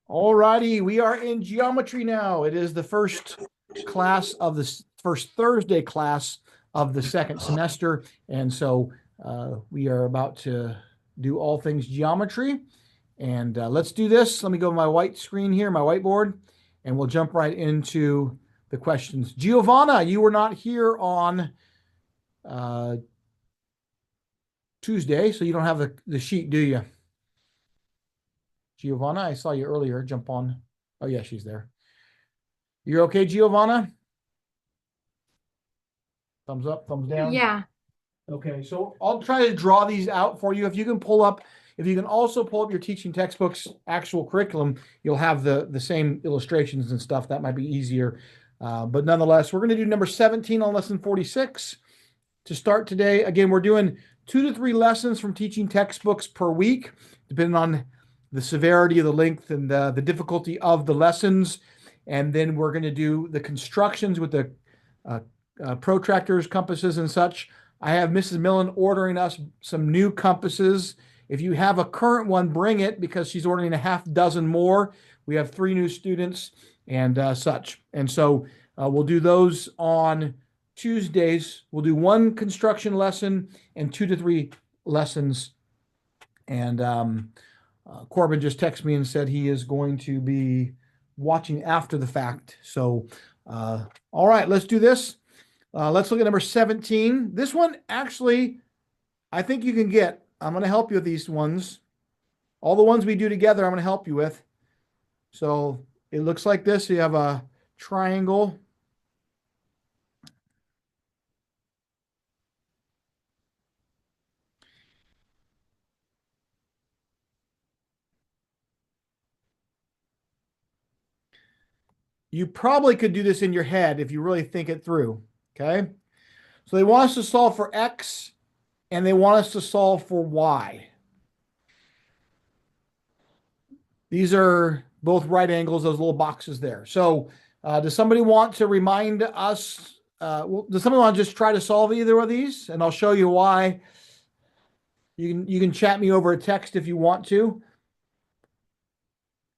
All righty, we are in geometry now. It is the first Thursday class of the second semester. And so we are about to do all things geometry. And let's do this. Let me go to my white screen here, my whiteboard, and we'll jump right into the questions. Giovanna, you were not here on Tuesday, so you don't have the sheet, do you? Giovanna, I saw you earlier. Jump on. Oh, yeah, she's there. You're okay, Giovanna? Thumbs up, thumbs down? Yeah. Okay, so I'll try to draw these out for you. If you can also pull up your teaching textbook's actual curriculum, you'll have the same illustrations and stuff. That might be easier. But nonetheless, we're going to do number 17 on lesson 46 to start today. Again, we're doing 2 to 3 lessons from teaching textbooks per week, depending on the severity, the length, and the difficulty of the lessons. And then we're going to do the constructions with the protractors, compasses, and such. I have Mrs. Millen ordering us some new compasses. If you have a current one, bring it, because she's ordering a half dozen more. We have 3 new students and such. And so we'll do those on Tuesdays. We'll do 1 construction lesson and 2 to 3 lessons. And Corbin just texted me and said he is going to be watching after the fact. So, all right, let's do this. Let's look at number 17. This one, actually, I think you can get. I'm going to help you with these ones. All the ones we do together, I'm going to help you with. So it looks like this. You have a triangle. You probably could do this in your head if you really think it through. Okay. So they want us to solve for X and they want us to solve for Y. These are both right angles, those little boxes there. So does somebody want to remind us? Does somebody want to just try to solve either of these? And I'll show you why. You can chat me over a text if you want to,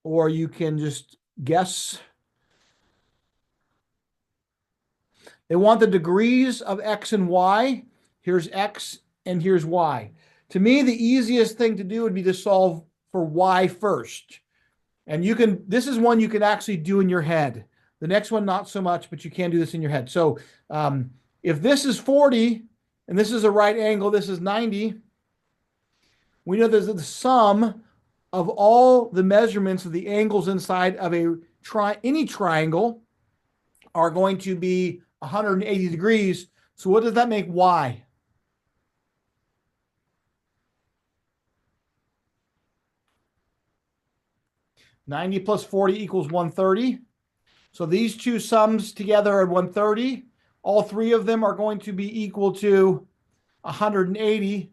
or you can just guess. They want the degrees of X and Y. Here's X and here's Y. To me, the easiest thing to do would be to solve for Y first. And this is one you can actually do in your head. The next one, not so much, but you can do this in your head. So if this is 40 and this is a right angle, this is 90, we know that the sum of all the measurements of the angles inside of any triangle are going to be 180 degrees. So what does that make Y? Ninety plus 40 equals 130. So these two sums together are 130. All 3 of them are going to be equal to 180.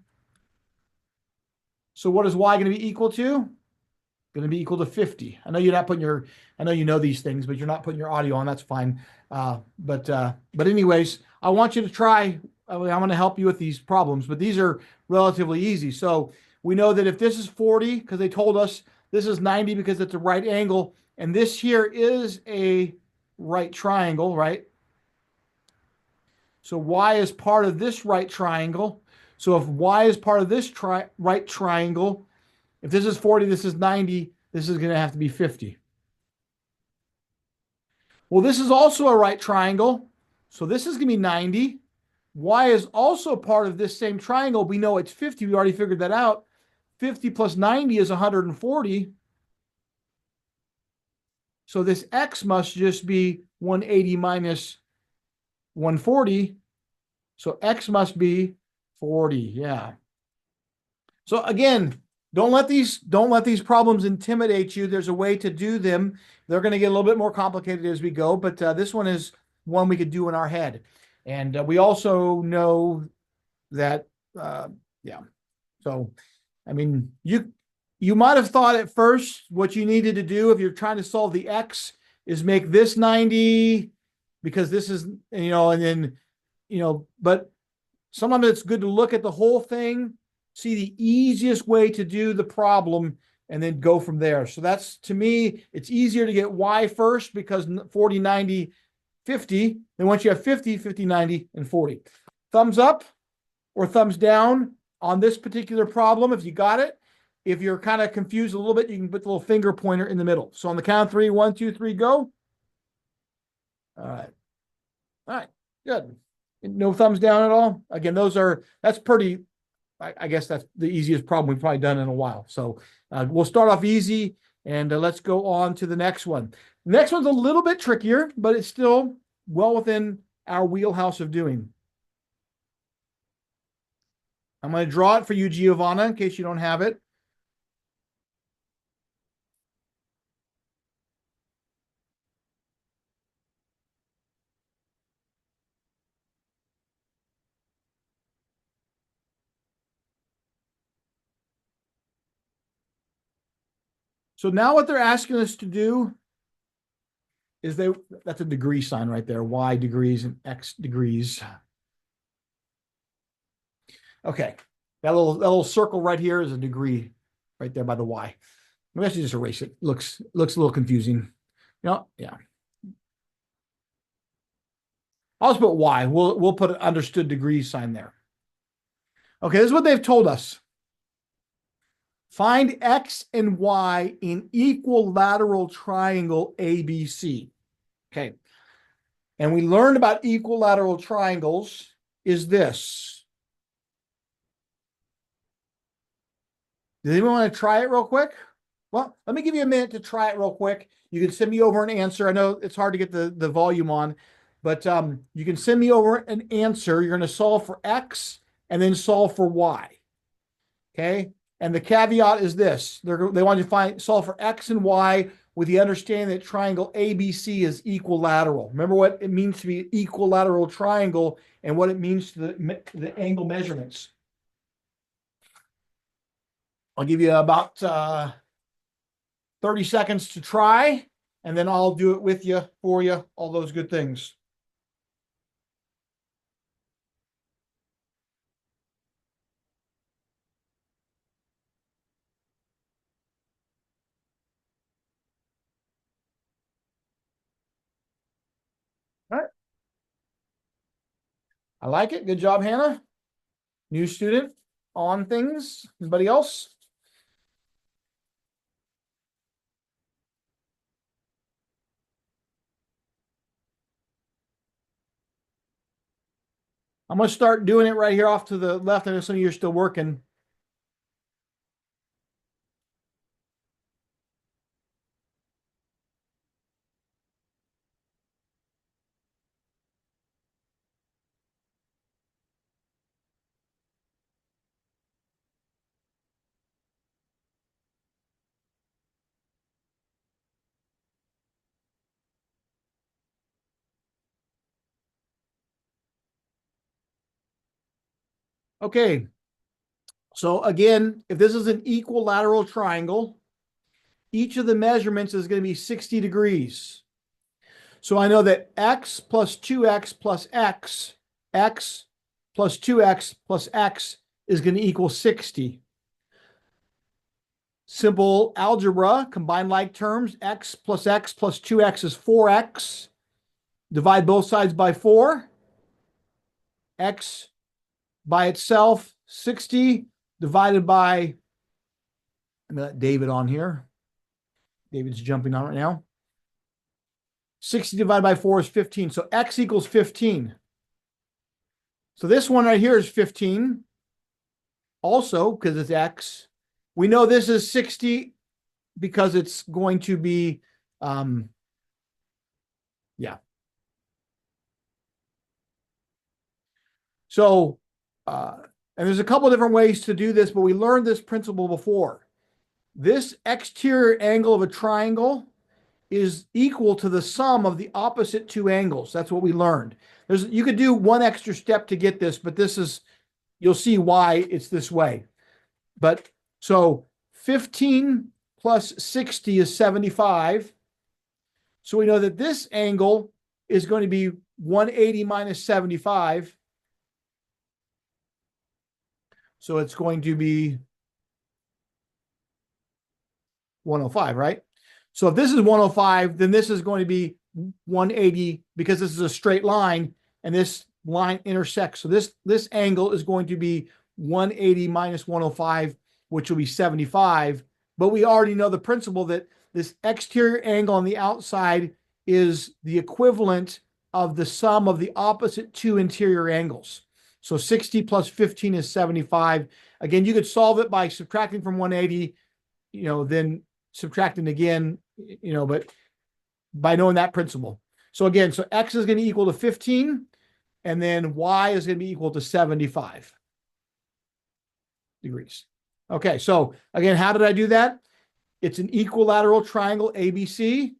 So what is Y going to be equal to? Going to be equal to 50. I know you're not I know you know these things, but you're not putting your audio on. That's fine. But anyways, I want you to try. I'm going to help you with these problems, but these are relatively easy. So we know that if this is 40, because they told us this is 90 because it's a right angle, and this here is a right triangle, right? So Y is part of this right triangle. So if Y is part of this right triangle, if this is 40, this is 90, this is going to have to be 50. Well, this is also a right triangle. So this is going to be 90. Y is also part of this same triangle. We know it's 50. We already figured that out. 50 plus 90 is 140. So this X must just be 180 minus 140. So X must be 40. Yeah. So again, don't let these problems intimidate you. There's a way to do them. They're going to get a little bit more complicated as we go, but this one is one we could do in our head. And we also know that, yeah. So, I mean, you might have thought at first what you needed to do if you're trying to solve the X is make this 90 because this is, and then, but sometimes it's good to look at the whole thing, see the easiest way to do the problem, and then go from there. So that's, to me, it's easier to get y first because 40, 90, 50. Then once you have 50, 50, 90, and 40. Thumbs up or thumbs down on this particular problem if you got it. If you're kind of confused a little bit, you can put the little finger pointer in the middle. So on the count of 3, 1, 2, 3, go. All right. All right, good. No thumbs down at all. Again, that's pretty, I guess that's the easiest problem we've probably done in a while. So we'll start off easy and let's go on to the next one. The next one's a little bit trickier, but it's still well within our wheelhouse of doing. I'm going to draw it for you, Giovanna, in case you don't have it. So now what they're asking us to do is that's a degree sign right there, y degrees and x degrees. Okay, that little circle right here is a degree right there by the y. Maybe I should just erase it. Looks a little confusing. Yeah. I'll just put y. We'll put an understood degree sign there. Okay, this is what they've told us. Find x and y in equilateral triangle ABC. Okay. And we learned about equilateral triangles is this. Does anyone want to try it real quick? Well, let me give you a minute to try it real quick. You can send me over an answer. I know it's hard to get the volume on, but you can send me over an answer. You're going to solve for x and then solve for y. Okay. And the caveat is this. They want you to solve for x and y with the understanding that triangle ABC is equilateral. Remember what it means to be an equilateral triangle and what it means to the angle measurements. I'll give you about 30 seconds to try, and then I'll do it with you, for you, all those good things. All right. I like it. Good job, Hannah. New student on things. Anybody else? I'm going to start doing it right here off to the left. I know some of you are still working. Okay. So again, if this is an equilateral triangle, each of the measurements is going to be 60 degrees. So I know that x plus 2x plus x plus 2x plus x is going to equal 60. Simple algebra, combine like terms, x plus 2x is 4x. Divide both sides by 4. X by itself, 60, divided by, I'm going to let David on here. David's jumping on right now. 60 divided by 4 is 15. So x equals 15. So this one right here is 15. Also, because it's x. We know this is 60 because it's going to be, yeah. So, and there's a couple of different ways to do this, but we learned this principle before. This exterior angle of a triangle is equal to the sum of the opposite two angles. That's what we learned. You could do one extra step to get this, but this is, you'll see why it's this way. But so 15 plus 60 is 75. So we know that this angle is going to be 180 minus 75. So it's going to be 105, right? So if this is 105, then this is going to be 180 because this is a straight line and this line intersects. So this angle is going to be 180 minus 105, which will be 75. But we already know the principle that this exterior angle on the outside is the equivalent of the sum of the opposite two interior angles. So 60 plus 15 is 75. Again, you could solve it by subtracting from 180, then subtracting again, but by knowing that principle. So again, so X is going to equal to 15, and then Y is going to be equal to 75 degrees. Okay, so again, how did I do that? It's an equilateral triangle ABC.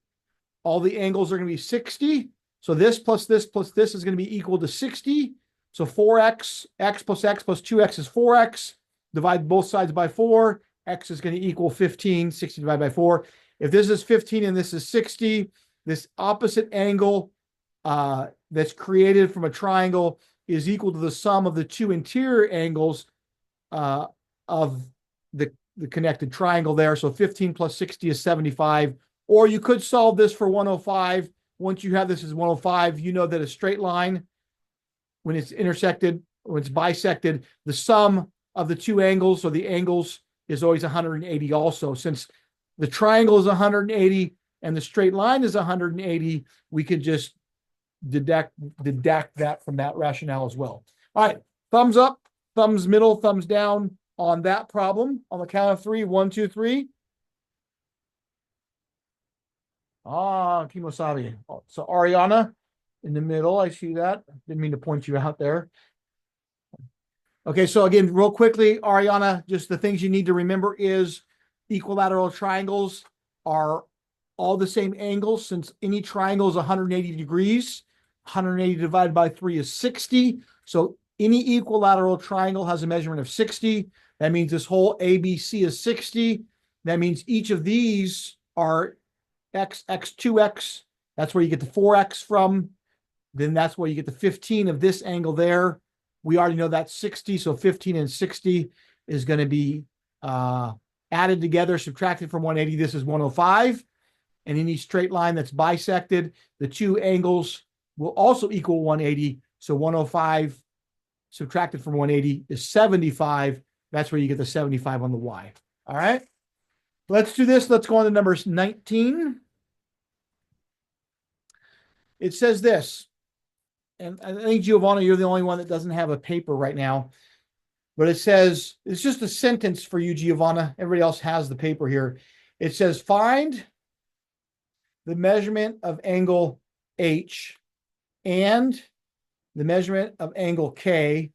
All the angles are going to be 60. So this plus this plus this is going to be equal to 60. So 4x, x plus 2x is 4x. Divide both sides by 4. X is going to equal 15, 60 divided by 4. If this is 15 and this is 60, this opposite angle that's created from a triangle is equal to the sum of the two interior angles of the connected triangle there. So 15 plus 60 is 75. Or you could solve this for 105. Once you have this as 105, you know that a straight line, when it's intersected, or it's bisected, the sum of the two angles, or the angles, is always 180 also. Since the triangle is 180 and the straight line is 180, we could just deduct that from that rationale as well. All right, thumbs up, thumbs middle, thumbs down on that problem. On the count of 3, 1, 2, 3. Kimosabi. So Ariana in the middle, I see that. Didn't mean to point you out there. Okay, so again, real quickly, Ariana, just the things you need to remember is equilateral triangles are all the same angles, since any triangle is 180 degrees. 180 divided by 3 is 60. So any equilateral triangle has a measurement of 60. That means this whole ABC is 60. That means each of these are x, 2x. That's where you get the 4x from. Then that's where you get the 15 of this angle there. We already know that's 60. So 15 and 60 is going to be added together, subtracted from 180. This is 105. And any straight line that's bisected, the two angles will also equal 180. So 105 subtracted from 180 is 75. That's where you get the 75 on the Y. All right. Let's do this. Let's go on to number 19. It says this, and I think, Giovanna, you're the only one that doesn't have a paper right now, but it says, it's just a sentence for you, Giovanna. Everybody else has the paper here. It says, find the measurement of angle H and the measurement of angle K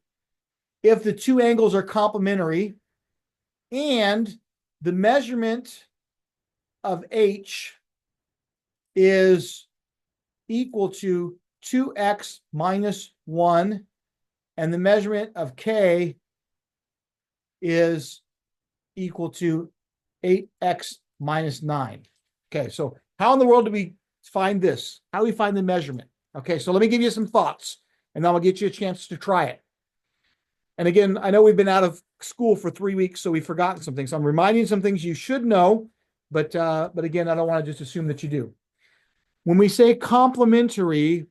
if the two angles are complementary, and the measurement of H is equal to 2x minus 1, and the measurement of K is equal to 8x minus 9. Okay, so how in the world do we find this? How do we find the measurement? Okay, so let me give you some thoughts, and then I'll get you a chance to try it. And again, I know we've been out of school for 3 weeks, so we've forgotten some things. So I'm reminding you some things you should know, but again, I don't want to just assume that you do. When we say complementary,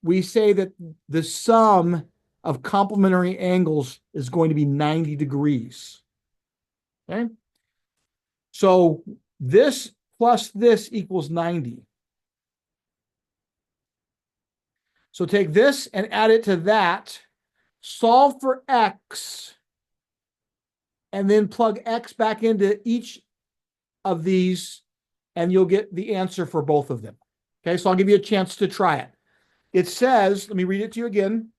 we say that the sum of complementary angles is going to be 90 degrees. Okay? So this plus this equals 90. So take this and add it to that, solve for x, and then plug x back into each of these, and you'll get the answer for both of them. Okay, so I'll give you a chance to try it. It says, let me read it to you again.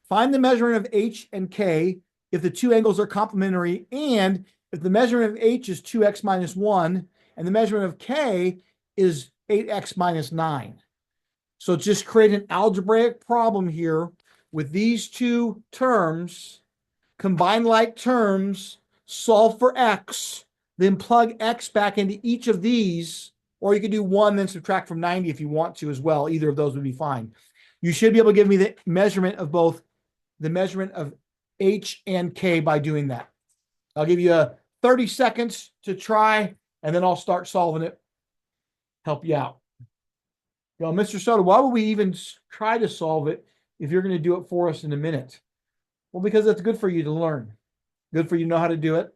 Find the measurement of H and K if the two angles are complementary, and if the measurement of H is 2x minus 1, and the measurement of K is 8x minus 9. So just create an algebraic problem here with these two terms, combine like terms, solve for x, then plug x back into each of these, or you could do 1, then subtract from 90 if you want to as well. Either of those would be fine. You should be able to give me the measurement of both the measurement of H and K by doing that. I'll give you 30 seconds to try, and then I'll start solving it, help you out. Mr. Soto, why would we even try to solve it if you're going to do it for us in a minute? Well, because that's good for you to learn. Good for you to know how to do it.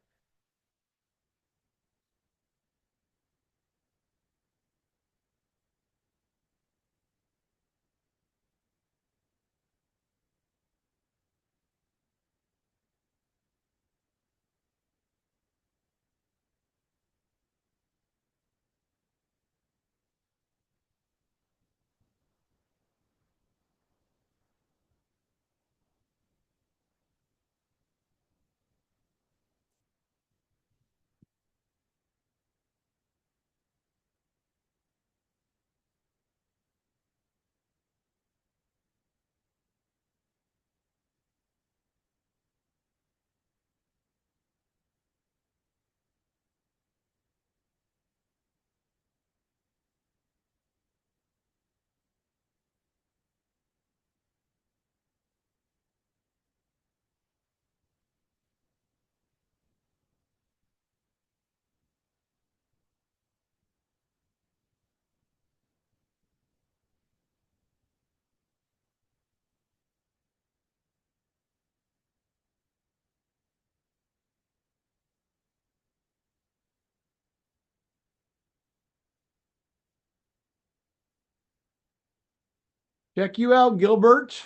Check you out, Gilbert.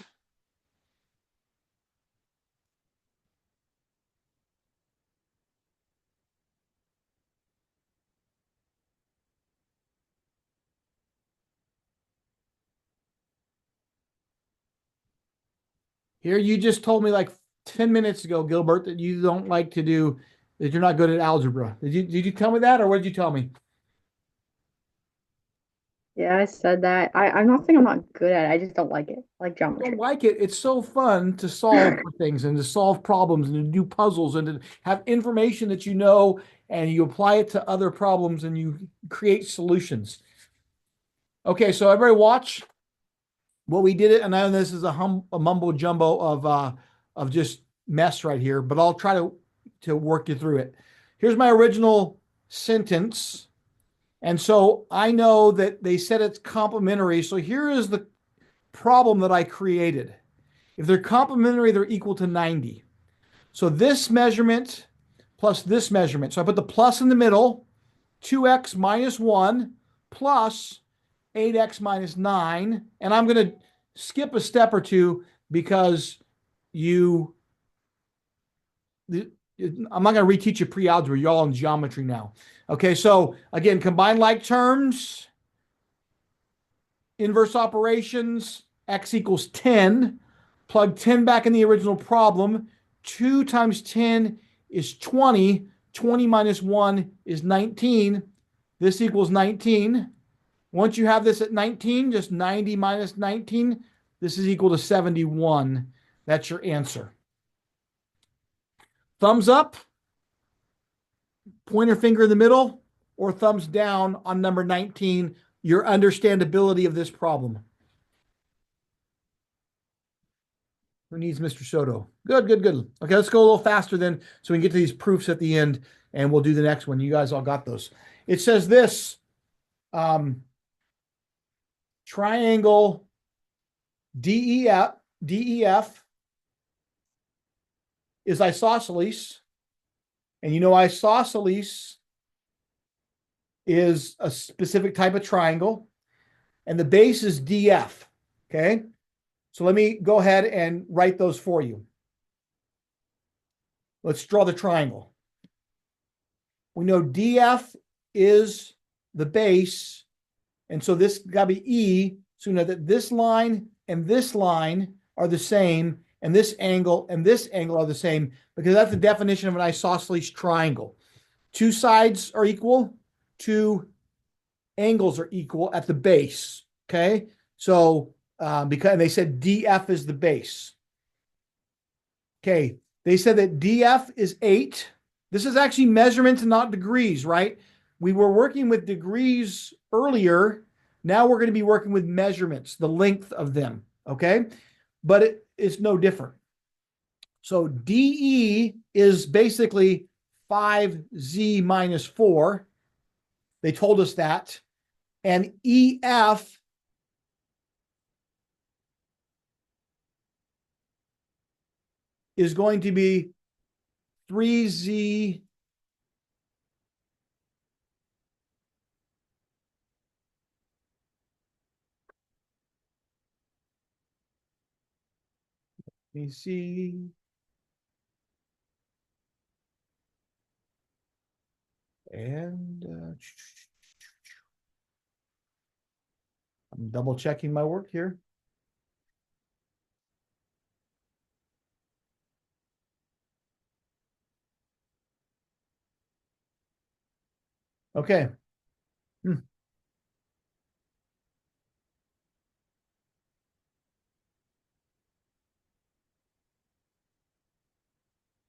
Here, you just told me like 10 minutes ago, Gilbert, that you don't like to do, that you're not good at algebra. Did you tell me that, or what did you tell me? Yeah, I said that. I'm not saying I'm not good at it. I just don't like it. I like You don't geometry. like it. It's so fun to solve for things and to solve problems and to do puzzles and to have information that you know and you apply it to other problems and you create solutions. Okay, so everybody watch what we did it. And I know this is a mumbo jumbo of just mess right here, but I'll try to work you through it. Here's my original sentence. And so I know that they said it's complementary. So here is the problem that I created. If they're complementary, they're equal to 90. So this measurement plus this measurement. So I put the plus in the middle, 2x minus 1 plus 8x minus 9. And I'm going to skip a step or two because you, I'm not going to reteach you pre-algebra. You're all in geometry now. Okay, so again, combine like terms, inverse operations, x equals 10. Plug 10 back in the original problem. 2 times 10 is 20. 20 minus 1 is 19. This equals 19. Once you have this at 19, just 90 minus 19, this is equal to 71. That's your answer. Thumbs up, pointer finger in the middle, or thumbs down on number 19, your understandability of this problem. Who needs Mr. Soto? Good, good, good. Okay, let's go a little faster then so we can get to these proofs at the end and we'll do the next one. You guys all got those. It says this triangle DEF is isosceles. And you know, isosceles is a specific type of triangle. And the base is DF. Okay. So let me go ahead and write those for you. Let's draw the triangle. We know DF is the base. And so this got to be E. So we know that this line and this line are the same. And this angle and this angle are the same because that's the definition of an isosceles triangle. Two sides are equal. Two angles are equal at the base. Okay. So because they said DF is the base. Okay. They said that DF is 8. This is actually measurements and not degrees, right? We were working with degrees earlier. Now we're going to be working with measurements, the length of them. Okay. But it's no different. So DE is basically 5Z minus 4. They told us that. And EF is going to be 3Z let me see. And I'm double checking my work here. Okay.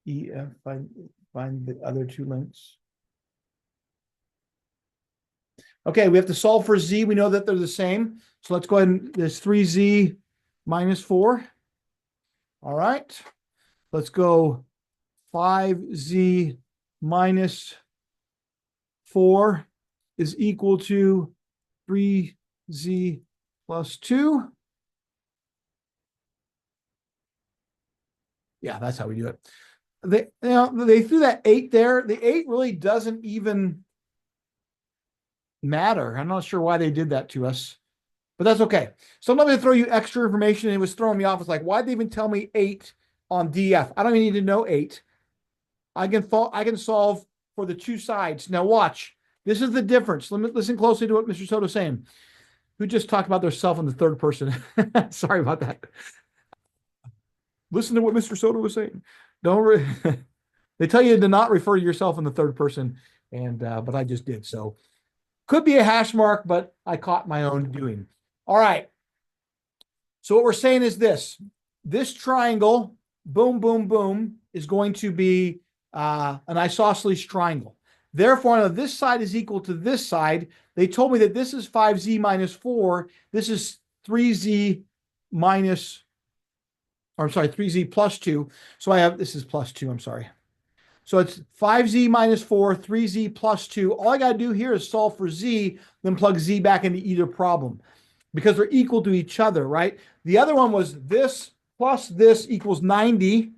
EF, find the other two links. Okay, we have to solve for Z. We know that they're the same. So let's go ahead and there's 3Z minus 4. All right. Let's go 5Z minus 4 is equal to 3Z plus 2. Yeah, that's how we do it. They threw that 8 there. The 8 really doesn't even matter. I'm not sure why they did that to us, but that's okay. Sometimes they throw you extra information, and it was throwing me off. It's like, why'd they even tell me 8 on DF? I don't even need to know 8. I can solve for the two sides. Now watch. This is the difference. Listen closely to what Mr. Soto's saying. Who just talked about themselves in the third person. Sorry about that. Listen to what Mr. Soto was saying. They tell you to not refer to yourself in the third person, and but I just did. So could be a hash mark, but I caught my own doing. All right. So what we're saying is this triangle, boom, boom, boom, is going to be an isosceles triangle. Therefore, I know this side is equal to this side. They told me that this is 5Z minus 4. This is 3Z minus, or I'm sorry, 3Z plus 2. So this is plus 2, I'm sorry. So it's 5Z minus 4, 3Z plus 2. All I got to do here is solve for Z, then plug Z back into either problem because they're equal to each other, right? The other one was this plus this equals 90.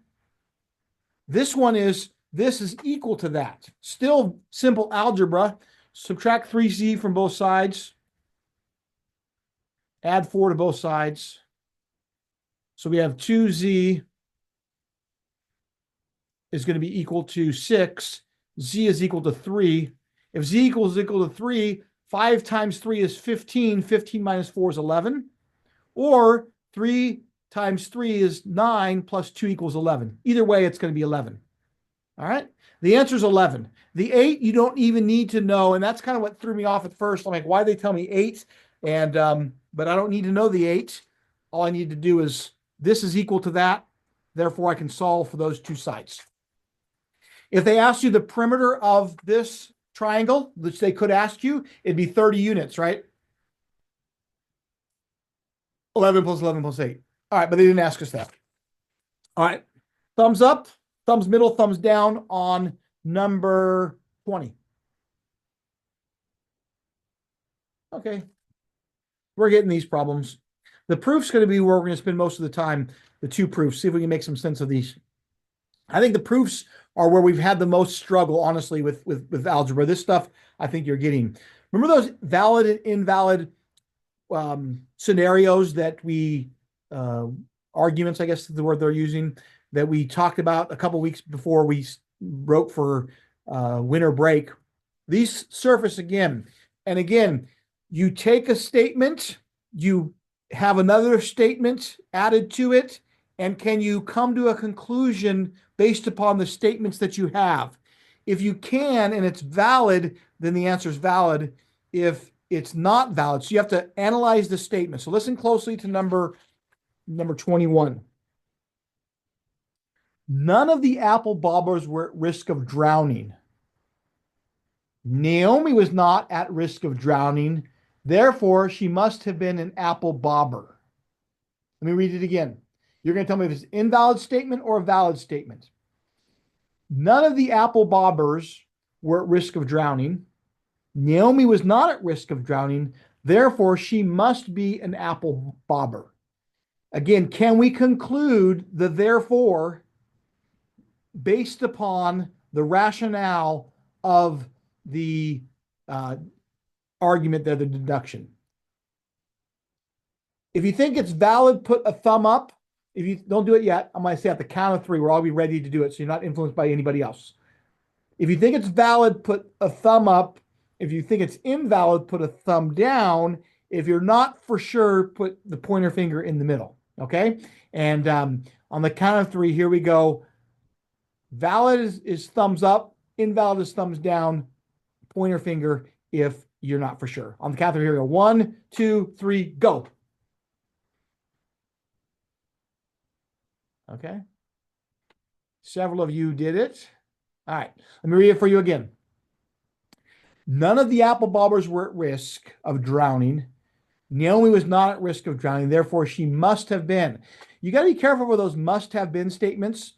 This one is this is equal to that. Still simple algebra. Subtract 3Z from both sides. Add 4 to both sides. So we have 2Z is going to be equal to 6. Z is equal to 3. If Z equals 3, 5 times 3 is 15. 15 minus 4 is 11. Or 3 times 3 is 9 plus 2 equals 11. Either way, it's going to be 11. All right. The answer is 11. The 8, you don't even need to know. And that's kind of what threw me off at first. I'm like, why they tell me 8? And, but I don't need to know the 8. All I need to do is this is equal to that. Therefore, I can solve for those two sides. If they asked you the perimeter of this triangle, which they could ask you, it'd be 30 units, right? 11 plus 11 plus 8. All right, but they didn't ask us that. All right, thumbs up, thumbs middle, thumbs down on number 20. Okay, we're getting these problems. The proof's going to be where we're going to spend most of the time, the two proofs, see if we can make some sense of these. I think the proofs are where we've had the most struggle, honestly, with algebra. This stuff I think you're getting. Remember those valid and invalid scenarios that we, arguments, I guess is the word they're using, that we talked about a couple weeks before we wrote for winter break. These surface again. And again, you take a statement, you have another statement added to it, and can you come to a conclusion based upon the statements that you have? If you can and it's valid, then the answer is valid. If it's not valid, so you have to analyze the statement. So listen closely to number 21. None of the apple bobbers were at risk of drowning. Naomi was not at risk of drowning. Therefore, she must have been an apple bobber. Let me read it again. You're going to tell me if it's an invalid statement or a valid statement. None of the apple bobbers were at risk of drowning. Naomi was not at risk of drowning, therefore she must be an apple bobber. Again, can we conclude the therefore based upon the rationale of the argument there, the deduction? If you think it's valid, put a thumb up. If you don't do it yet, I'm going to say at the count of three, we're all be ready to do it so you're not influenced by anybody else. If you think it's valid, put a thumb up. If you think it's invalid, put a thumb down. If you're not for sure, put the pointer finger in the middle. Okay. And on the count of three, here we go. Valid is thumbs up, invalid is thumbs down, pointer finger if you're not for sure. On the count of three, here we go. 1, 2, 3, go. Okay. Several of you did it. All right. Let me read it for you again. None of the apple bobbers were at risk of drowning. Naomi was not at risk of drowning, therefore she must have been. You got to be careful with those must have been statements.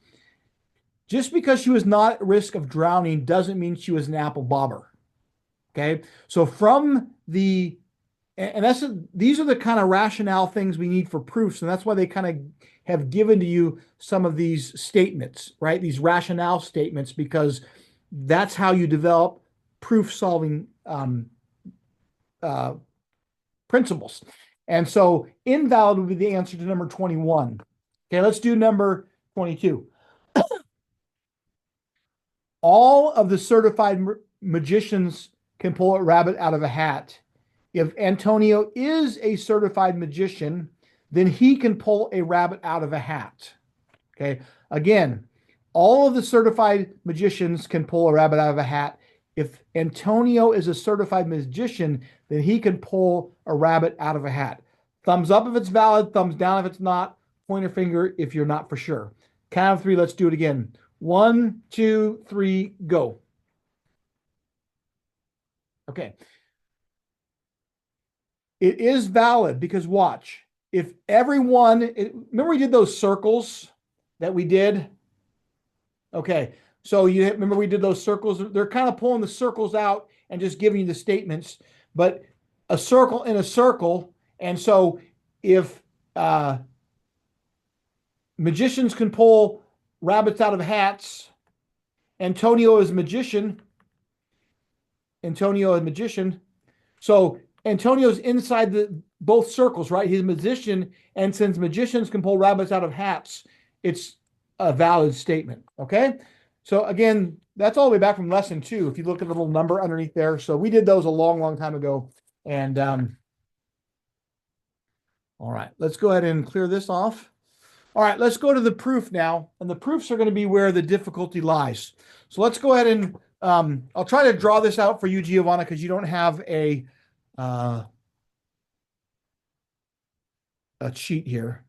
Just because she was not at risk of drowning doesn't mean she was an apple bobber. Okay. So from the, and these are the kind of rationale things we need for proofs. And that's why they kind of have given to you some of these statements, right? These rationale statements, because that's how you develop proof solving principles. And so invalid would be the answer to number 21. Okay, let's do number 22. All of the certified magicians can pull a rabbit out of a hat. If Antonio is a certified magician, then he can pull a rabbit out of a hat. Okay, again, all of the certified magicians can pull a rabbit out of a hat. If Antonio is a certified magician, then he can pull a rabbit out of a hat. Thumbs up if it's valid, thumbs down if it's not, pointer finger if you're not for sure. Count of three, let's do it again. 1, 2, 3, go. Okay. It is valid because watch. If everyone, remember we did those circles that we did? Okay. So you remember we did those circles. They're kind of pulling the circles out and just giving you the statements, but a circle in a circle. And so if magicians can pull rabbits out of hats, Antonio is a magician. Antonio is a magician. So Antonio's inside both circles, right? He's a magician, and since magicians can pull rabbits out of hats, it's a valid statement. Okay. So again, that's all the way back from lesson 2. If you look at the little number underneath there. So we did those a long, long time ago. And all right, let's go ahead and clear this off. All right, let's go to the proof now. And the proofs are going to be where the difficulty lies. So let's go ahead and I'll try to draw this out for you, Giovanna, because you don't have a cheat here.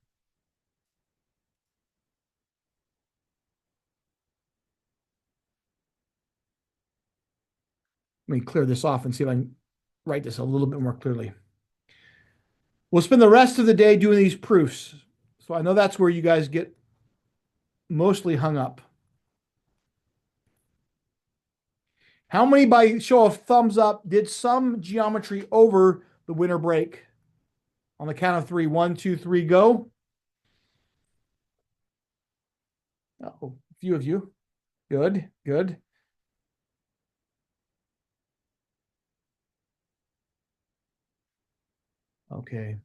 Let me clear this off and see if I can write this a little bit more clearly. We'll spend the rest of the day doing these proofs. So I know that's where you guys get mostly hung up. How many, by show of thumbs up, did some geometry over the winter break? On the count of 3, 1, 2, 3, go. Oh, a few of you. Good, good. Okay.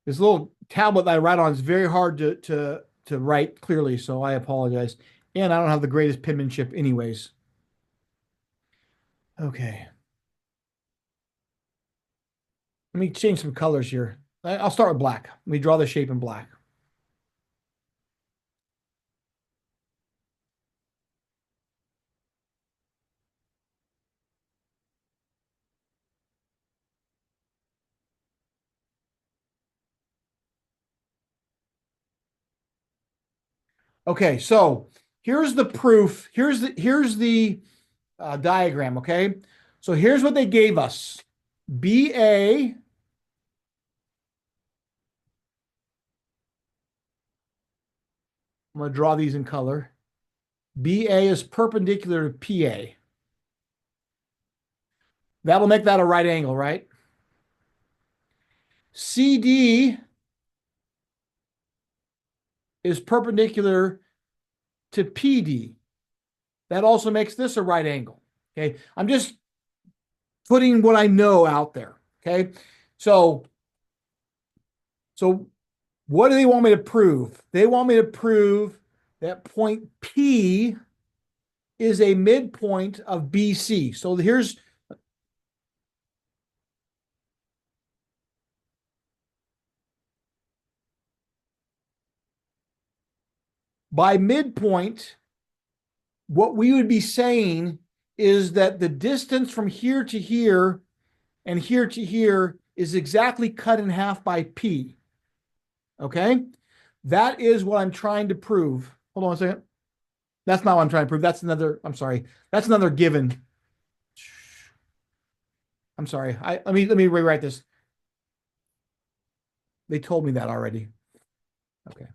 This little tablet that I write on is very hard to write clearly, so I apologize. And I don't have the greatest penmanship anyways. Okay. Let me change some colors here. I'll start with black. Let me draw the shape in black. Okay, so here's the proof. Here's the diagram, okay? So here's what they gave us. BA I'm going to draw these in color. BA is perpendicular to PA. That will make that a right angle, right? CD is perpendicular to PD. That also makes this a right angle. Okay. I'm just putting what I know out there. Okay. So what do they want me to prove? They want me to prove that point P is a midpoint of BC. So here's by midpoint, what we would be saying is that the distance from here to here and here to here is exactly cut in half by P. Okay? That is what I'm trying to prove. Hold on a second. That's not what I'm trying to prove. That's another, I'm sorry. That's another given. I'm sorry. Let me rewrite this. They told me that already. Okay.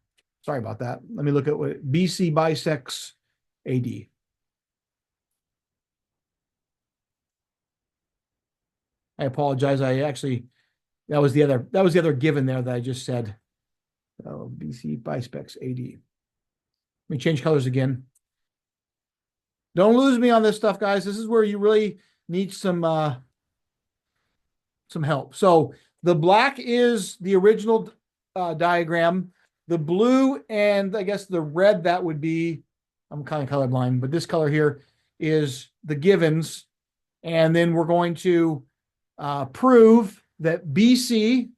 Sorry about that. Let me look at what BC bisects AD. I apologize. I actually that was the other given there that I just said. Oh, BC bisects AD. Let me change colors again. Don't lose me on this stuff, guys. This is where you really need some help. So the black is the original diagram. The blue and I guess the red, that would be, I'm kind of colorblind, but this color here is the givens. And then we're going to prove that BC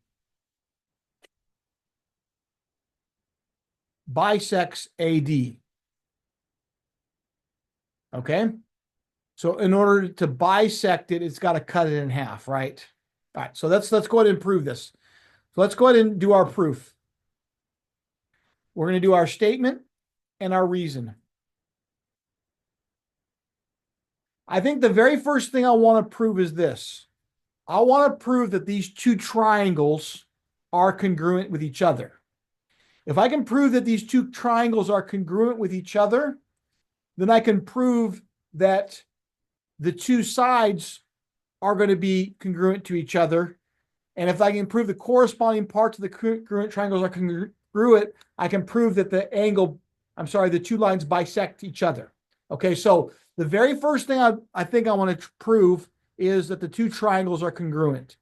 bisects AD. Okay. So in order to bisect it, it's got to cut it in half, right? All right. So let's go ahead and prove this. So let's go ahead and do our proof. We're going to do our statement and our reason. I think the very first thing I want to prove is this. I want to prove that these two triangles are congruent with each other. If I can prove that these two triangles are congruent with each other, then I can prove that the two sides are going to be congruent to each other. And if I can prove the corresponding parts of the congruent triangles are congruent, I can prove that the two lines bisect each other. Okay, so the very first thing I think I want to prove is that the two triangles are congruent.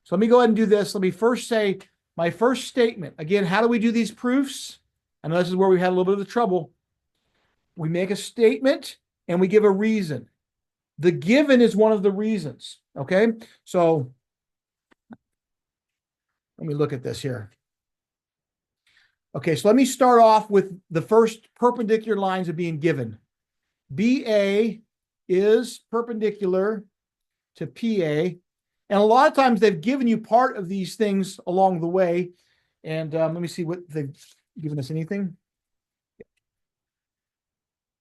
So let me go ahead and do this. Let me first say my first statement. Again, how do we do these proofs? I know this is where we had a little bit of the trouble. We make a statement and we give a reason. The given is one of the reasons. Okay, so let me look at this here. Okay, so let me start off with the first perpendicular lines of being given. BA is perpendicular to PA. And a lot of times they've given you part of these things along the way. And let me see what they've given us. Anything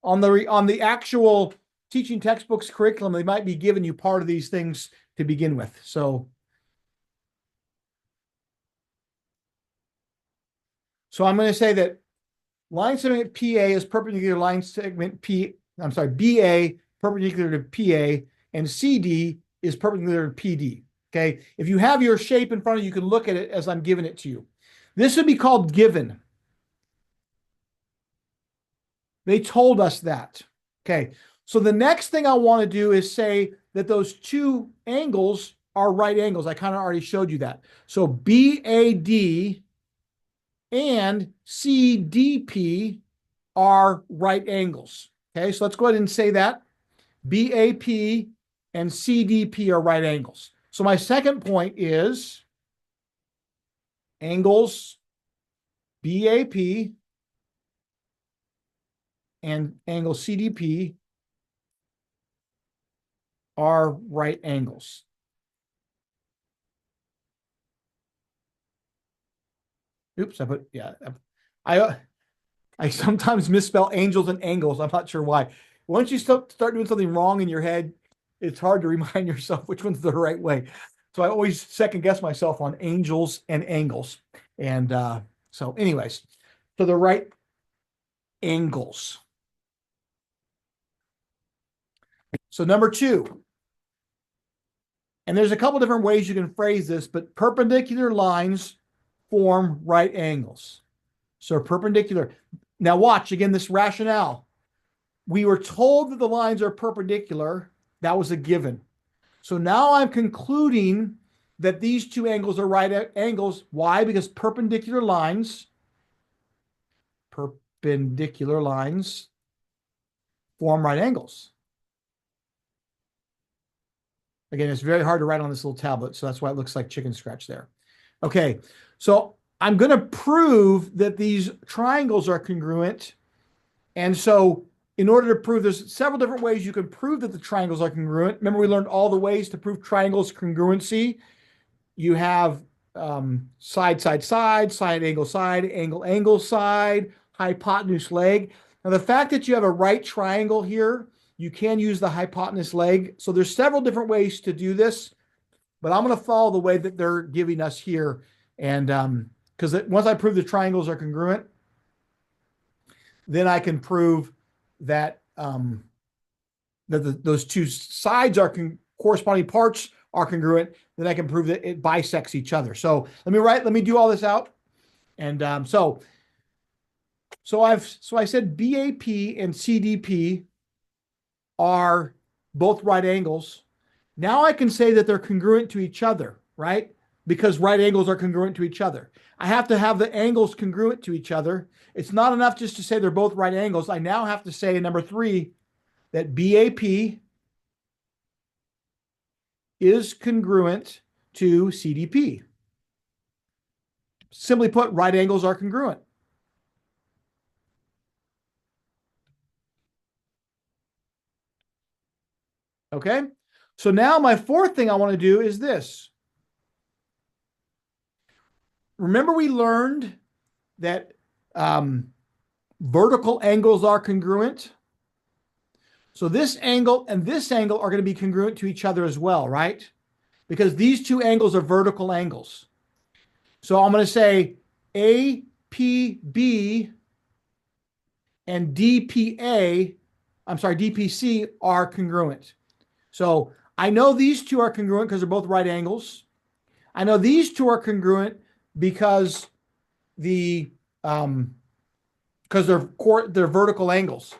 on the actual teaching textbooks curriculum, they might be giving you part of these things to begin with. So I'm going to say that line segment PA is perpendicular to line segment BA perpendicular to PA, and CD is perpendicular to PD. Okay. If you have your shape in front of you, you can look at it as I'm giving it to you. This would be called given. They told us that. Okay. So the next thing I want to do is say that those two angles are right angles. I kind of already showed you that. So BAD and CDP are right angles. Okay, so let's go ahead and say that. BAP and CDP are right angles. So my second point is angles BAP and angle CDP are right angles. Oops, I sometimes misspell angels and angles. I'm not sure why. once you start doing something wrong in your head, it's hard to remind yourself which one's the right way. So I always second guess myself on angels and angles. And so anyways, so the right angles. So number 2, and there's a couple different ways you can phrase this, but perpendicular lines form right angles. So perpendicular. Now watch again this rationale. We were told that the lines are perpendicular. That was a given. So now I'm concluding that these two angles are right angles. Why? Because perpendicular lines form right angles. Again, it's very hard to write on this little tablet, so that's why it looks like chicken scratch there. Okay, so I'm going to prove that these triangles are congruent. And so in order to prove, there's several different ways you can prove that the triangles are congruent. Remember, we learned all the ways to prove triangles congruency. You have side, side, side, side, angle, side, angle, angle, side, hypotenuse, leg. Now, the fact that you have a right triangle here, you can use the hypotenuse leg. So there's several different ways to do this, but I'm going to follow the way that they're giving us here. And because once I prove the triangles are congruent, then I can prove that those two sides are corresponding parts are congruent. Then I can prove that it bisects each other. So let me do all this out. And so I said BAP and CDP are both right angles. Now I can say that they're congruent to each other, right? Because right angles are congruent to each other. I have to have the angles congruent to each other. It's not enough just to say they're both right angles. I now have to say in number 3 that BAP is congruent to CDP. Simply put, right angles are congruent. Okay, so now my 4th thing I want to do is this. Remember, we learned that vertical angles are congruent. So this angle and this angle are going to be congruent to each other as well, right? Because these two angles are vertical angles. So I'm going to say APB and DPC are congruent. So I know these two are congruent because they're both right angles. I know these two are congruent because they're vertical angles.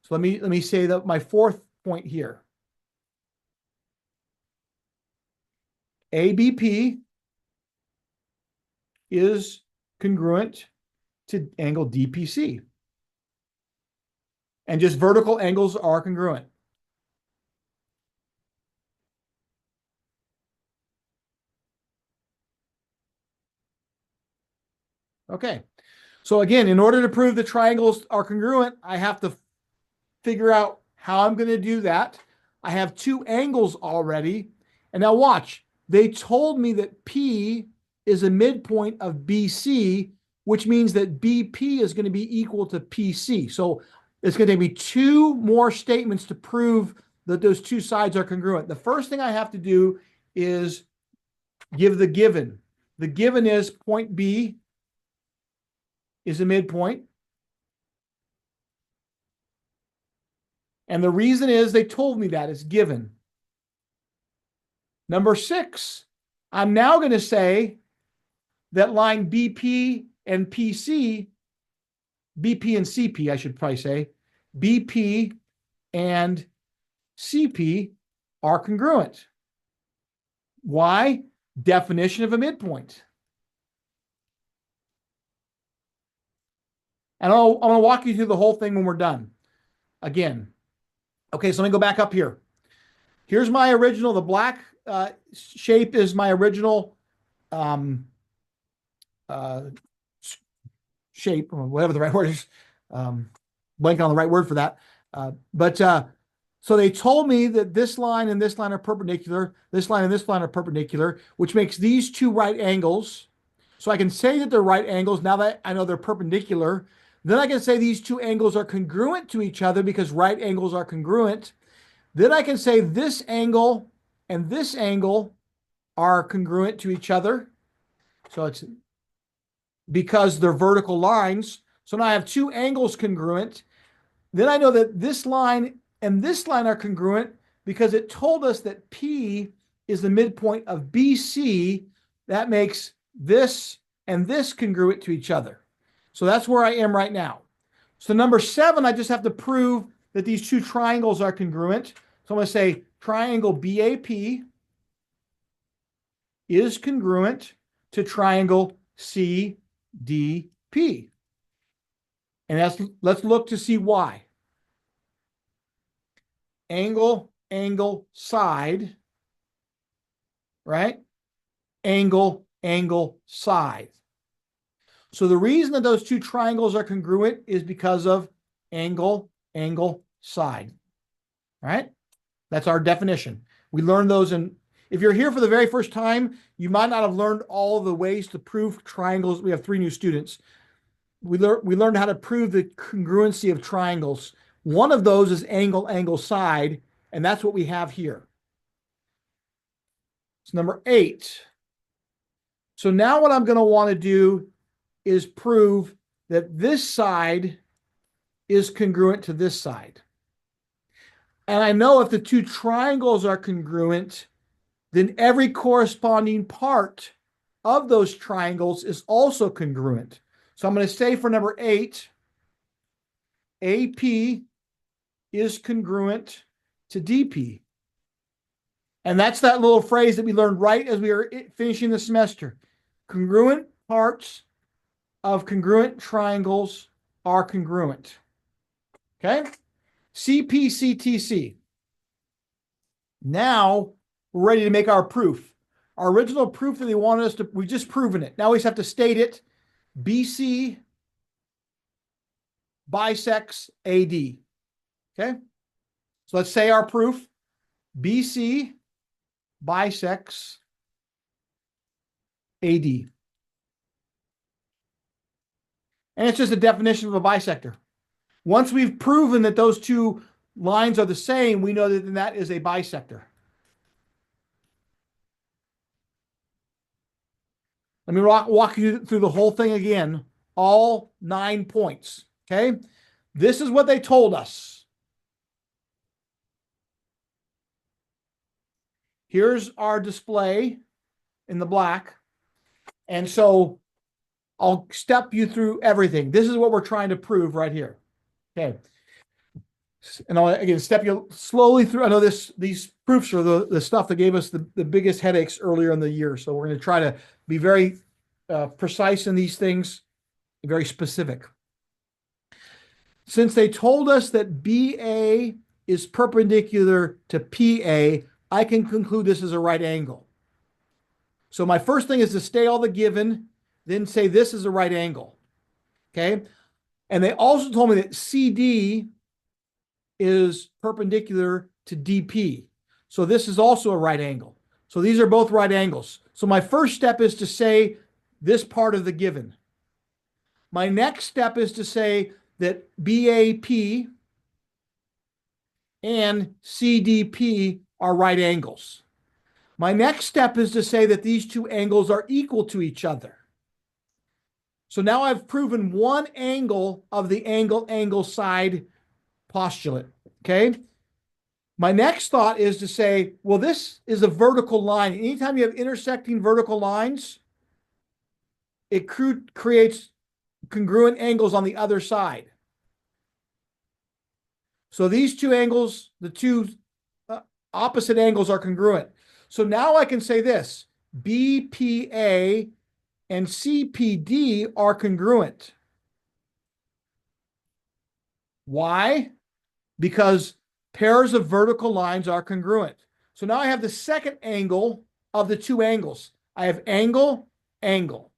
So let me say that my 4th point here. ABP is congruent to angle DPC. And just vertical angles are congruent. Okay. So again, in order to prove the triangles are congruent, I have to figure out how I'm going to do that. I have 2 angles already. And now watch. They told me that P is a midpoint of BC, which means that BP is going to be equal to PC. So it's going to take me 2 more statements to prove that those 2 sides are congruent. The first thing I have to do is give the given. The given is point B is a midpoint. And the reason is they told me that it's given. Number 6, I'm now going to say that line BP and PC, BP and CP, I should probably say, BP and CP are congruent. Why? Definition of a midpoint. And I'm going to walk you through the whole thing when we're done. Again. Okay, so let me go back up here. Here's my original, the black shape is my original shape, or whatever the right word is. Blanking on the right word for that. So they told me that this line and this line are perpendicular, this line and this line are perpendicular, which makes these 2 right angles. So I can say that they're right angles now that I know they're perpendicular. Then I can say these two angles are congruent to each other because right angles are congruent. Then I can say this angle and this angle are congruent to each other. So it's because they're vertical lines. So now I have two angles congruent. Then I know that this line and this line are congruent because it told us that P is the midpoint of BC. That makes this and this congruent to each other. So that's where I am right now. So number 7, I just have to prove that these two triangles are congruent. So I'm going to say triangle BAP is congruent to triangle CDP. And let's look to see why. Angle, angle, side, right? Angle, angle, side. So the reason that those two triangles are congruent is because of angle, angle, side. All right? That's our definition. We learned those if you're here for the very first time, you might not have learned all the ways to prove triangles. We have 3 new students. We learned how to prove the congruency of triangles. One of those is angle, angle, side, and that's what we have here. It's number 8. So now what I'm going to want to do is prove that this side is congruent to this side. And I know if the two triangles are congruent, then every corresponding part of those triangles is also congruent. So I'm going to say for number 8, AP is congruent to DP. And that's that little phrase that we learned right as we were finishing the semester. Congruent parts of congruent triangles are congruent. Okay? CPCTC. Now we're ready to make our proof. Our original proof that they wanted us to, we've just proven it. Now we just have to state it. BC bisects AD. Okay? So let's say our proof. BC bisects AD. And it's just a definition of a bisector. Once we've proven that those two lines are the same, we know that that is a bisector. Let me walk you through the whole thing again, all 9 points, okay? This is what they told us. Here's our display in the black. And so I'll step you through everything. This is what we're trying to prove right here. Okay. And I'll again step you slowly through. I know these proofs are the stuff that gave us the biggest headaches earlier in the year. So we're going to try to be very precise in these things, very specific. Since they told us that BA is perpendicular to PA, I can conclude this is a right angle. So my first thing is to state all the given, then say this is a right angle. Okay. And they also told me that CD is perpendicular to DP. So this is also a right angle. So these are both right angles. So my first step is to say this part of the given. My next step is to say that BAP and CDP are right angles. My next step is to say that these two angles are equal to each other. So now I've proven one angle of the angle side postulate, okay? My next thought is to say, well, this is a vertical line. Anytime you have intersecting vertical lines, it creates congruent angles on the other side. So these two angles, the two opposite angles are congruent. So now I can say this, BPA and CPD are congruent. Why? Because pairs of vertical lines are congruent. So now I have the second angle of the two angles. I have angle, angle.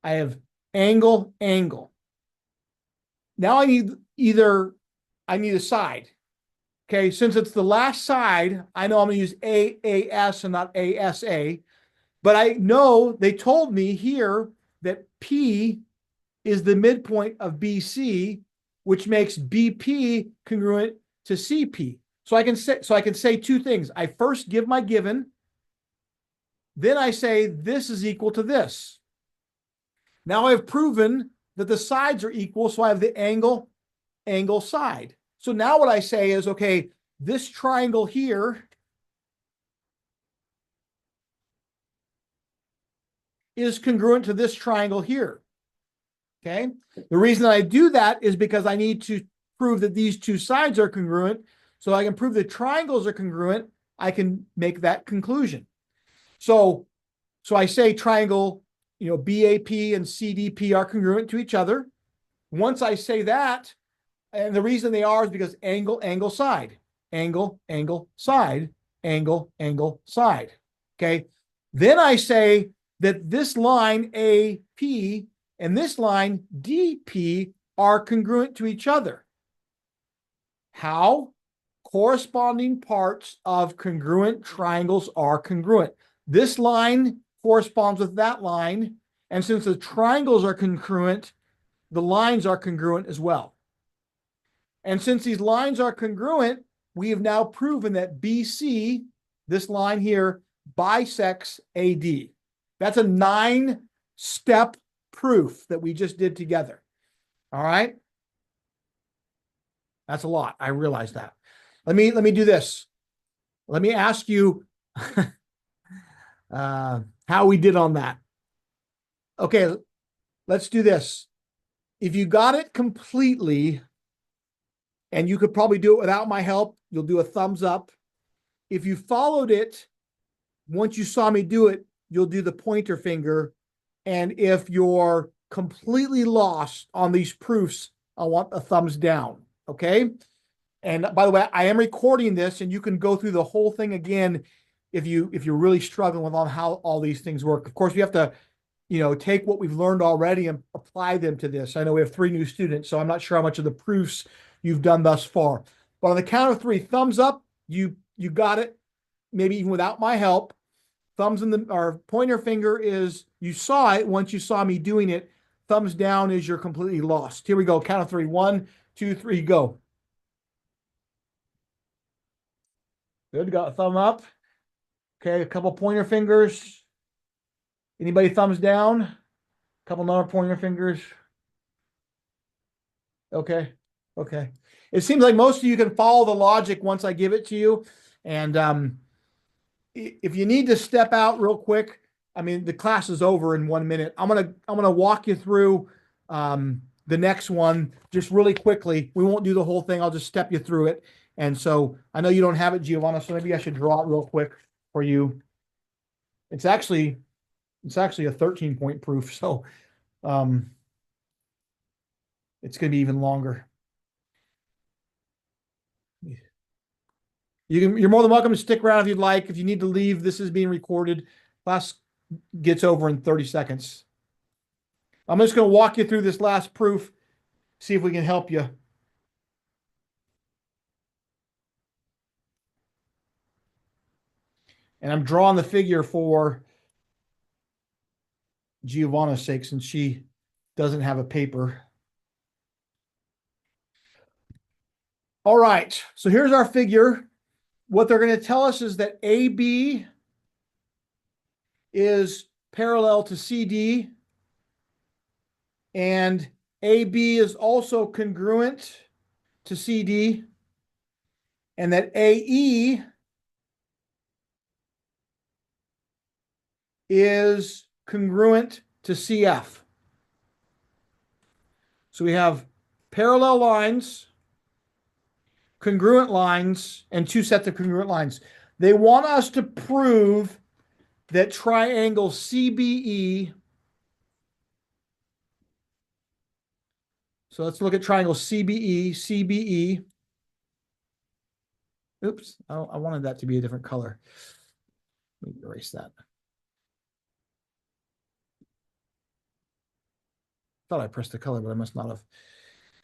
I have angle, angle. Now I need a side. Okay, since it's the last side, I know I'm going to use AAS and not ASA. But I know they told me here that P is the midpoint of BC, which makes BP congruent to CP. So I can say two things. I first give my given, then I say this is equal to this. Now I've proven that the sides are equal, so I have the angle side. So now what I say is, okay, this triangle here is congruent to this triangle here. Okay. The reason I do that is because I need to prove that these two sides are congruent. So I can prove the triangles are congruent. I can make that conclusion. So I say triangle, BAP and CDP are congruent to each other. Once I say that, and the reason they are is because angle, side, angle, side, angle, side. Okay. Then I say that this line AP and this line DP are congruent to each other. How? Corresponding parts of congruent triangles are congruent. This line corresponds with that line, and since the triangles are congruent, the lines are congruent as well. And since these lines are congruent, we have now proven that BC, this line here, bisects AD. That's a 9-step proof that we just did together. All right. That's a lot. I realize that. Let me do this. Let me ask you how we did on that. Okay, let's do this. If you got it completely, and you could probably do it without my help, you'll do a thumbs up. If you followed it, once you saw me do it, you'll do the pointer finger. And if you're completely lost on these proofs, I want a thumbs down. Okay. And by the way, I am recording this, and you can go through the whole thing again if you're really struggling with on how all these things work. Of course, we have to, take what we've learned already and apply them to this. I know we have 3 new students, so I'm not sure how much of the proofs you've done thus far. But on the count of 3, thumbs up, you got it, maybe even without my help. Thumbs or pointer finger is you saw it once you saw me doing it. Thumbs down is you're completely lost. Here we go. Count of 3. 1, 2, 3, go. Good. Got a thumb up. Okay. A couple pointer fingers. Anybody thumbs down? A couple more pointer fingers. Okay. Okay. It seems like most of you can follow the logic once I give it to you. And if you need to step out real quick, I mean, the class is over in 1 minute. I'm gonna walk you through the next one just really quickly. We won't do the whole thing. I'll just step you through it. And so I know you don't have it, Giovanna, so maybe I should draw it real quick for you. It's actually a 13-point proof, so it's going to be even longer. You're more than welcome to stick around if you'd like. If you need to leave, this is being recorded. Class gets over in 30 seconds. I'm just going to walk you through this last proof, see if we can help you. And I'm drawing the figure for Giovanna's sake, since she doesn't have a paper. All right, so here's our figure. What they're going to tell us is that AB is parallel to CD, and AB is also congruent to CD, and that AE is congruent to CF. So we have parallel lines, congruent lines, and 2 sets of congruent lines. They want us to prove that triangle CBE. So let's look at triangle CBE. Oops, I wanted that to be a different color. Let me erase that. Thought I pressed the color, but I must not have.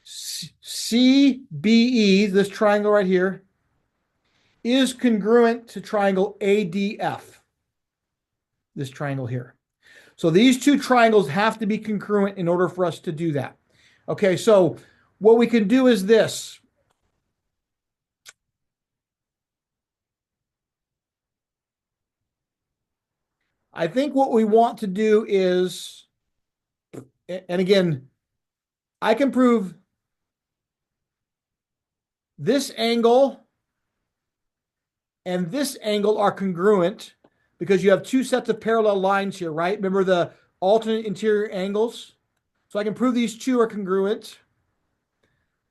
CBE, this triangle right here, is congruent to triangle ADF. This triangle here. So these two triangles have to be congruent in order for us to do that. Okay, so what we can do is this. I think what we want to do is, and again, I can prove this angle and this angle are congruent because you have two sets of parallel lines here, right? Remember the alternate interior angles? So I can prove these two are congruent.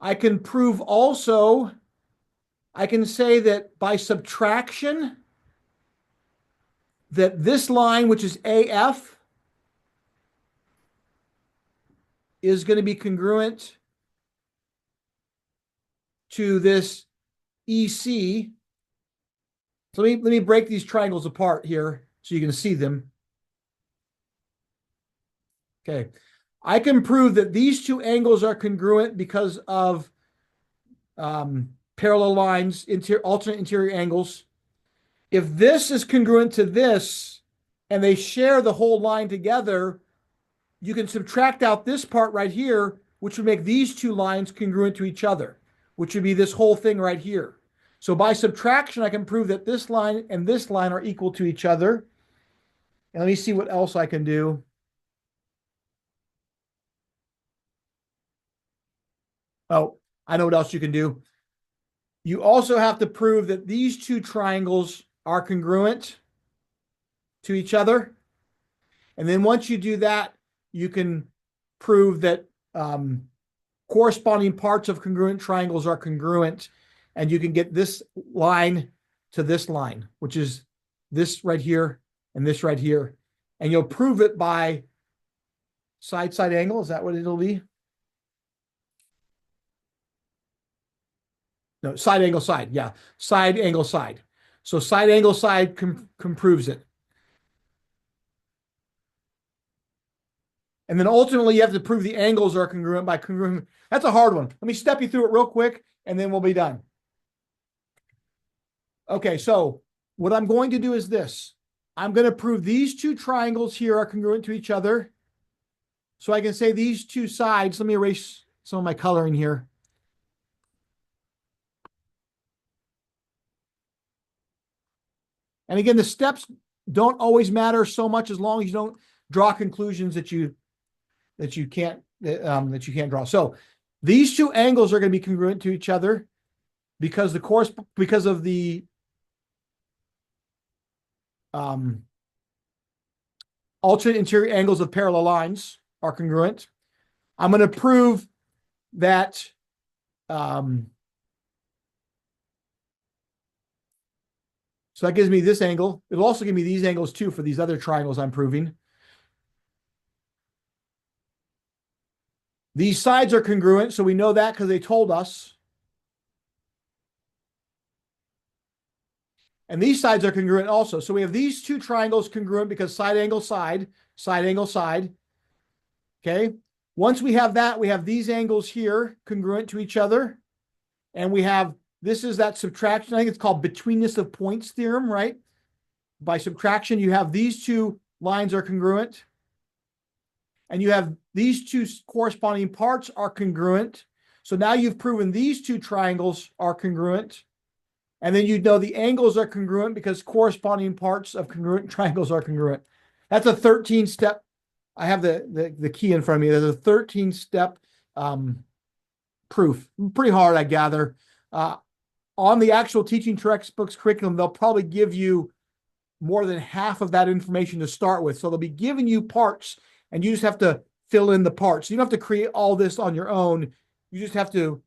I can prove also, I can say that by subtraction, that this line, which is AF, is going to be congruent to this EC. So let me break these triangles apart here so you can see them. Okay. I can prove that these two angles are congruent because of parallel lines, alternate interior angles. If this is congruent to this and they share the whole line together, you can subtract out this part right here, which would make these two lines congruent to each other, which would be this whole thing right here. So by subtraction, I can prove that this line and this line are equal to each other. And let me see what else I can do. Oh, I know what else you can do. You also have to prove that these two triangles are congruent to each other. And then once you do that, you can prove that corresponding parts of congruent triangles are congruent. And you can get this line to this line, which is this right here and this right here. And you'll prove it by side-side angle. Is that what it'll be? No, side angle side. Yeah, side angle side. So side angle side proves it. And then ultimately you have to prove the angles are congruent by congruent. That's a hard one. Let me step you through it real quick and then we'll be done. Okay, so what I'm going to do is this. I'm going to prove these two triangles here are congruent to each other. So I can say these two sides, let me erase some of my coloring here. And again, the steps don't always matter so much as long as you don't draw conclusions that you can't draw. So these two angles are going to be congruent to each other because of the alternate interior angles of parallel lines are congruent. I'm going to prove that so that gives me this angle. It'll also give me these angles too for these other triangles I'm proving. These sides are congruent, so we know that because they told us. And these sides are congruent also. So we have these two triangles congruent because side angle side, side angle side. Okay. Once we have that, we have these angles here congruent to each other. And we have, this is that subtraction. I think it's called betweenness of points theorem, right? By subtraction, you have these two lines are congruent. And you have these two corresponding parts are congruent. So now you've proven these two triangles are congruent. And then you know the angles are congruent because corresponding parts of congruent triangles are congruent. That's a 13-step. I have the key in front of me. There's a 13-step proof. Pretty hard, I gather. On the actual teaching textbooks curriculum, they'll probably give you more than half of that information to start with. So they'll be giving you parts, and you just have to fill in the parts. You don't have to create all this on your own. You just have to,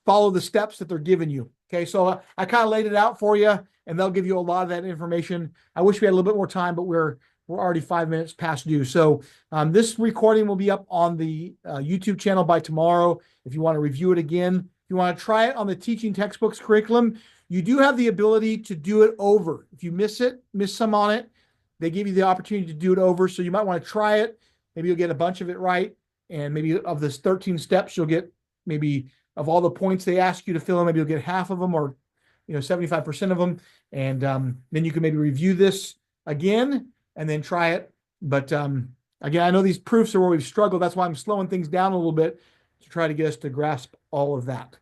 follow the steps that they're giving you. Okay, so I kind of laid it out for you, and they'll give you a lot of that information. I wish we had a little bit more time, but we're already 5 minutes past due. So this recording will be up on the YouTube channel by tomorrow. If you want to review it again, if you want to try it on the teaching textbooks curriculum, you do have the ability to do it over. If you miss some on it, they give you the opportunity to do it over. So you might want to try it. Maybe you'll get a bunch of it right. And maybe of this 13 steps, you'll get maybe of all the points they ask you to fill in, maybe you'll get half of them or 75% of them. And then you can maybe review this again and then try it. But again, I know these proofs are where we've struggled. That's why I'm slowing things down a little bit to try to get us to grasp all of that.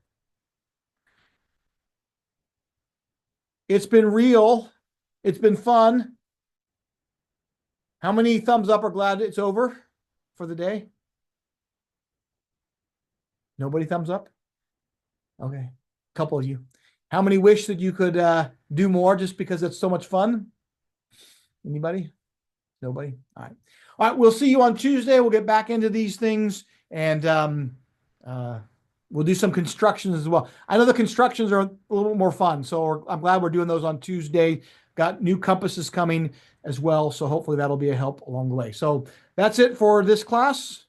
It's been real. It's been fun. How many thumbs up are glad it's over for the day? Nobody thumbs up? Okay. A couple of you. How many wish that you could do more just because it's so much fun? Anybody? Nobody? All right. All right. We'll see you on Tuesday. We'll get back into these things and we'll do some constructions as well. I know the constructions are a little more fun, so I'm glad we're doing those on Tuesday. Got new compasses coming as well, so hopefully that'll be a help along the way. So that's it for this class.